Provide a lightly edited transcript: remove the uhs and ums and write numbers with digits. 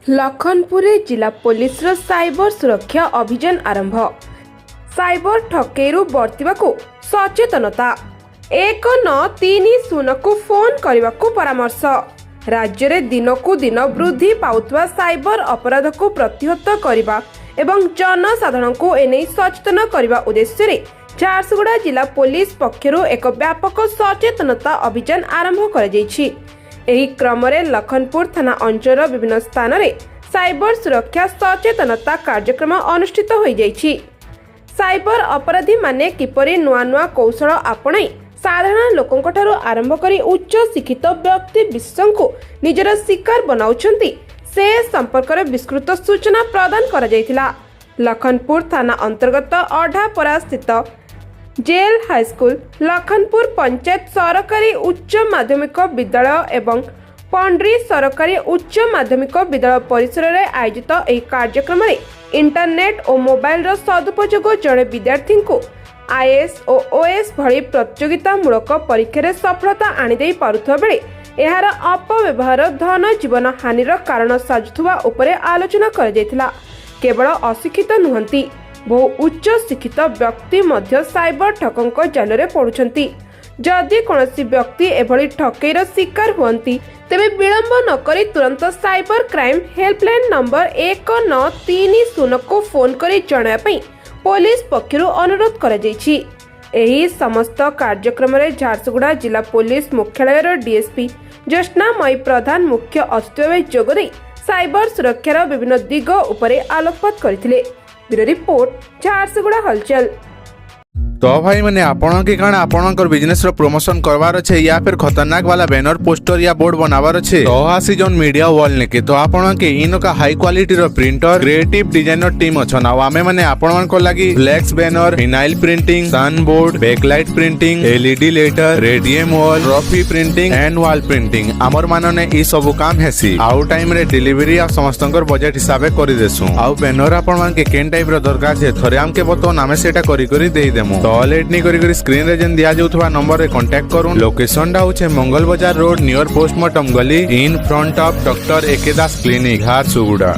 लखनपुर जिला police cyber सुरक्षा अभियान आरंभ। साइबर ठकेरु बर्तिबाकु सचेतनता 1930 को फोन करने को परामर्श। राज्य में दिनकू दिन वृद्धि पाउथवा साइबर अपराध को प्रतिहत करने एवं जनसाधारण को एने सचेतन करने उद्देश्य रे झारसुगुड़ा जिला पुलिस पक्षरु एक व्यापक सचेतनता अभियान आरंभ कर एही क्रम रे लखनपुर थाना अंचल विभिन्न स्थान रे साइबर सुरक्षा सचेतनता कार्यक्रम अनुष्ठित हो जाइछि। साइबर अपराधी माने किपरि नुआ नुआ कौशल आपणाई साधारण लोकंक ठारू आरंभ करी उच्च शिक्षित व्यक्ति विशेषज्ञ को निजर शिकार बनाउछंती से संपर्क में विस्तृत सूचना प्रदान करा जायतिला। लखनपुर थाना अंतर्गत अढ़ापरा स्थित जेल हाईस्कूल, लखनपुर पंचायत सरकारी उच्च माध्यमिक विद्यालय एवं पंड्री सरकारी उच्च माध्यमिक विद्यालय परिसर में आयोजित एक कार्यक्रम में इंटरनेट और मोबाइल सदुपयोग जड़े विद्यार्थी को आईएएस और ओएस भली प्रतियोगितामूलक परीक्षा सफलता आनी पारुथबा बेले एहार अपव्यवहार धन जीवन हानिर कारण साजुथुवा उपरे आलोचना कर जायतिला। केवल अशिक्षित नुहंती बहु उच्च शिक्षित व्यक्ति मध्य साइबर ठकंक जाल पड़ुछंती। जदि कौनसी व्यक्ति एभली ठकेईर शिकार हुअंती तेबे विलंब न करी तुरंत साइबर क्राइम हेल्पलाइन नंबर 1930 को फोन करी जणाया पुलिस पक्षरु अनुरोध करा जायछि। एही समस्त कार्यक्रम में झारसुगुड़ा जिला पुलिस मुख्यालय डीएसपी ज्योत्स्नामयी प्रधान मुख्य अतिथि भावे जोगदे साइबर सुरक्षार विभिन्न दिग उपरे आलोकपात करथिले। ब्यूरो रिपोर्ट झारसुगुड़ा हलचल। तो भाई मैंने आपण के कारण आपणकर बिजनेस रो प्रमोशन करवार अच्छे या फिर खतरनाक वाला बैनर पोस्टर या बोर्ड बनावार अच्छे तो आसी जोन मीडिया वॉल नेके तो आपण के इन का हाई क्वालिटी रो प्रिंटर क्रिएटिव डिजाइनर टीम अछन आ आमे माने आपण को लागि flex banner vinyl printing sun board backlight printing LED letter radium wall trophy printing and wall printing हमर मानने ई सब काम हेसी आउ टाइम रे डिलीवरी आ समस्तकर बजट हिसाबे करि देसु आउ बैनर आपण मान के केन टाइप रो दरकार छे थरे हमके बतो नामे सेटा करी करी देई देमु तो लेट नहीं करी स्क्रीन रे जन दिया जाउथबा नंबर रे कांटेक्ट करूं। लोकेशन डा होचे Mangal Bazar road near postmortem गली in front of doctor AK Das clinic Jharsuguda.